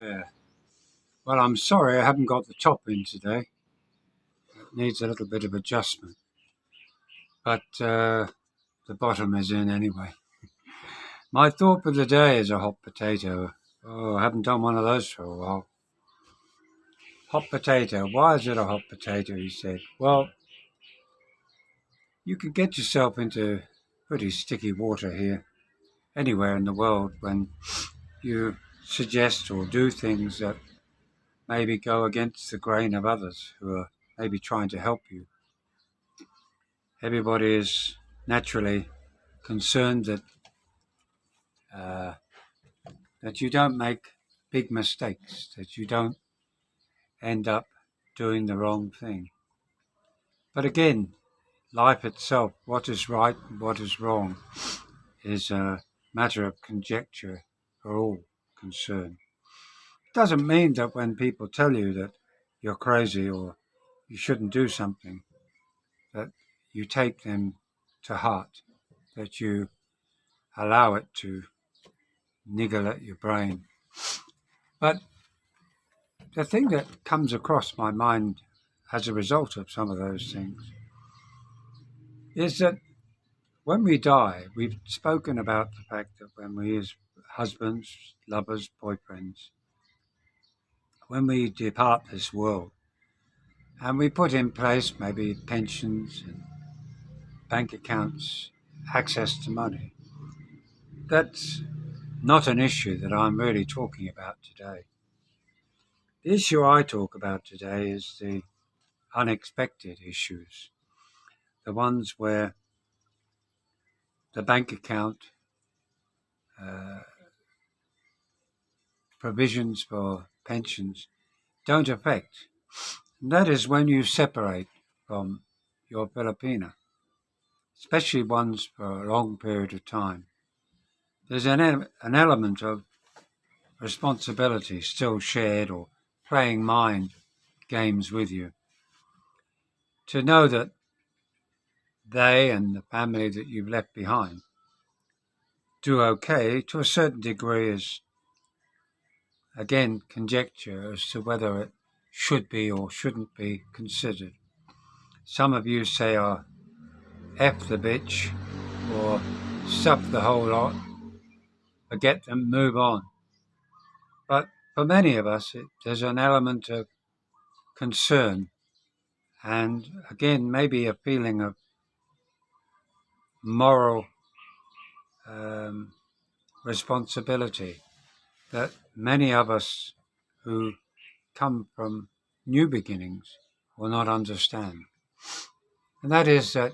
Yeah. Well, I'm sorry I haven't got the top in today. It needs a little bit of adjustment, but the bottom is in anyway. My thought for the day is a hot potato. Oh, I haven't done one of those for a while. Hot potato. Why is it a hot potato? He said. Well, you can get yourself into pretty sticky water here, anywhere in the world, when you suggest or do things that maybe go against the grain of others who are maybe trying to help you. Everybody is naturally concerned uh, that you don't make big mistakes, that you don't end up doing the wrong thing. But again, life itself, what is right and what is wrong, is a matter of conjecture for all concerned. It doesn't mean that when people tell you that you're crazy or you shouldn't do something, that you take them to heart, that you allow it to niggle at your brain. But the thing that comes across my mind as a result of some of those things is that when we die, we've spoken about the fact that when we, as husbands, lovers, boyfriends, when we depart this world and we put in place maybe pensions and bank accounts, access to money, that's not an issue that I'm really talking about today. The issue I talk about today is the unexpected issues, the ones where the bank account uh, provisions for pensions don't affect. And that is when you separate from your Filipina, especially ones for a long period of time. There's an element of responsibility still shared or playing mind games with you. To know that they and the family that you've left behind do okay to a certain degree is, again, conjecture as to whether it should be or shouldn't be considered. Some of you say, oh, F the bitch, or stuff the whole lot, forget them, move on. But for many of us, there's an element of concern and, again, maybe a feeling of moral um, responsibility that many of us who come from new beginnings will not understand. And that is that,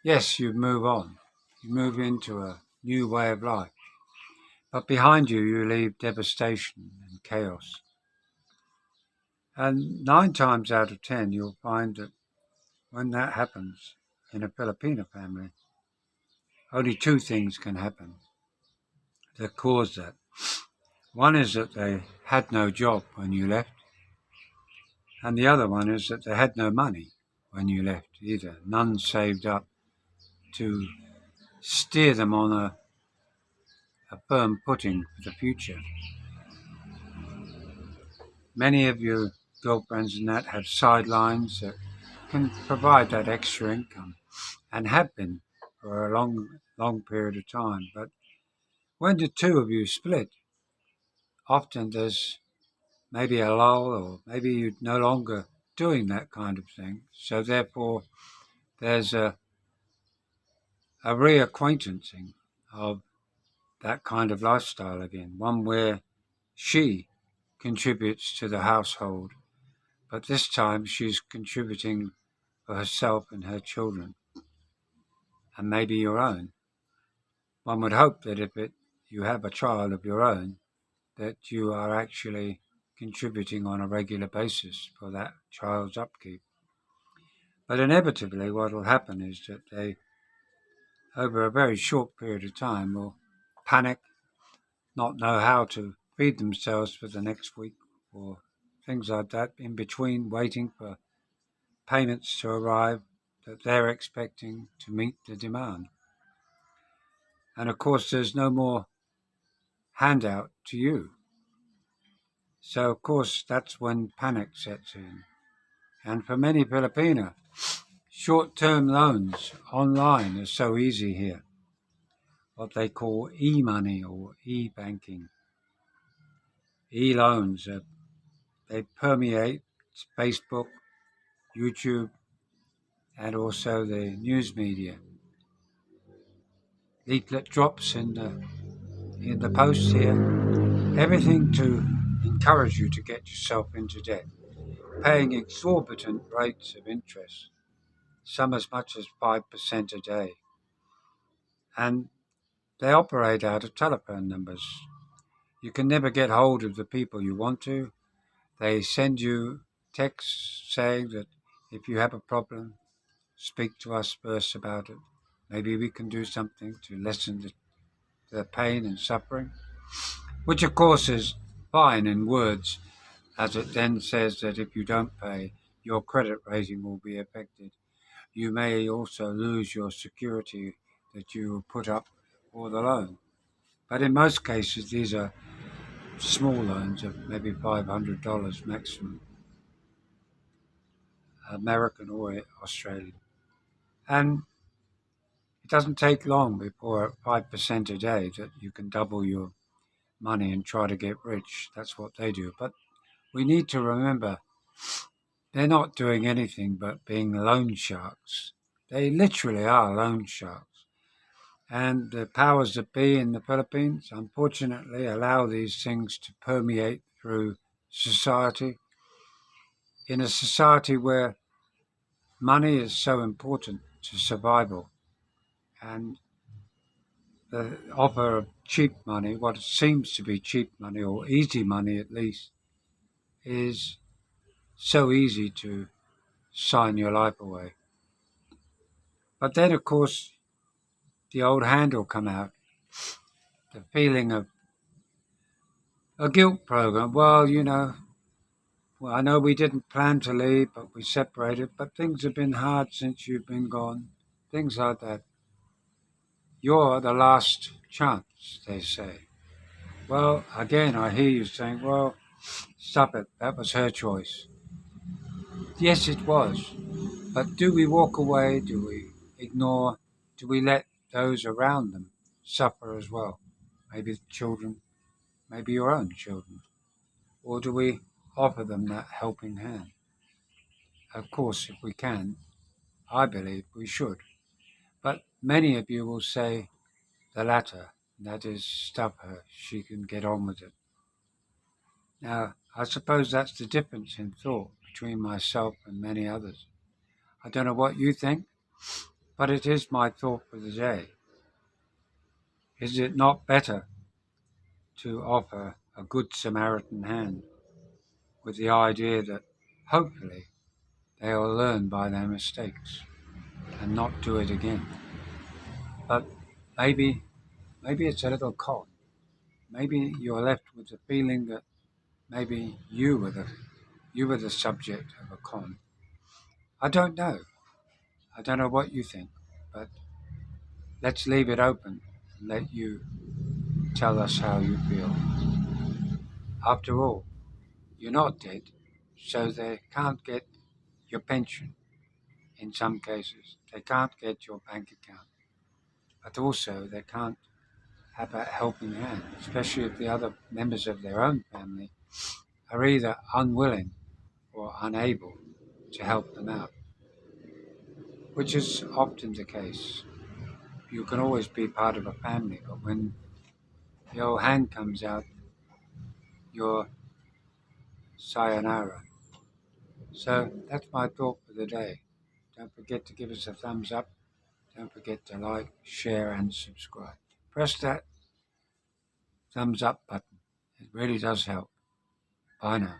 yes, you move on, you move into a new way of life, but behind you, you leave devastation and chaos. And 9 times out of 10, you'll find that when that happens in a Filipino family, only two things can happen that cause that. One is that they had no job when you left, and the other one is that they had no money when you left either. None saved up to steer them on a firm footing for the future. Many of your girlfriends and that have sidelines that can provide that extra income and have been for a long period of time. But when the two of you split, often there's maybe a lull or maybe you're no longer doing that kind of thing. So therefore, there's a reacquaintancing of that kind of lifestyle again, one where she contributes to the household, but this time she's contributing for herself and her children, and maybe your own. One would hope that if you have a child of your own, that you are actually contributing on a regular basis for that child's upkeep. But inevitably, what will happen is that they, over a very short period of time, will panic, not know how to feed themselves for the next week or things like that, in between waiting for payments to arrive that they're expecting to meet the demand. And of course, there's no more handout to you. So, of course, that's when panic sets in. And for many Filipino, short-term loans online are so easy here. What they call e-money or e-banking. E-loans, they permeate Facebook, YouTube, and also the news media. Leaflet drops in the posts here. Everything to encourage you to get yourself into debt, paying exorbitant rates of interest, some as much as 5% a day. And they operate out of telephone numbers. You can never get hold of the people you want to. They send you texts saying that if you have a problem, speak to us first about it. Maybe we can do something to lessen the pain and suffering, which of course is fine in words, as it then says that if you don't pay, your credit rating will be affected. You may also lose your security that you put up for the loan. But in most cases, these are small loans of maybe $500 maximum, American or Australian. And it doesn't take long before at 5% a day that you can double your money and try to get rich. That's what they do. But we need to remember they're not doing anything but being loan sharks. They literally are loan sharks. And the powers that be in the Philippines, unfortunately, allow these things to permeate through society. In a society where money is so important to survival, and the offer of cheap money, what seems to be cheap money or easy money at least, is so easy to sign your life away. But then, of course, the old hand will come out, the feeling of a guilt program. Well, I know we didn't plan to leave, but we separated, but things have been hard since you've been gone. Things like that. You're the last chance, they say. Well, again, I hear you saying, well, stop it. That was her choice. Yes, it was. But do we walk away? Do we ignore? Do we let those around them suffer as well? Maybe the children, maybe your own children. Or do we offer them that helping hand? Of course, if we can, I believe we should. But many of you will say the latter, that is, stop her, she can get on with it. Now, I suppose that's the difference in thought between myself and many others. I don't know what you think, but it is my thought for the day. Is it not better to offer a good Samaritan hand with the idea that hopefully they will learn by their mistakes and not do it again? But maybe it's a little con. Maybe you're left with the feeling that maybe you were the subject of a con. I don't know. I don't know what you think, but let's leave it open and let you tell us how you feel. After all, you're not dead, so they can't get your pension in some cases. They can't get your bank account, but also they can't have a helping hand, especially if the other members of their own family are either unwilling or unable to help them out, which is often the case. You can always be part of a family, but when your hand comes out, you're sayonara. So that's my thought for the day. Don't forget to give us a thumbs up. Don't forget to like, share, and subscribe. Press that thumbs up button. It really does help. Bye now.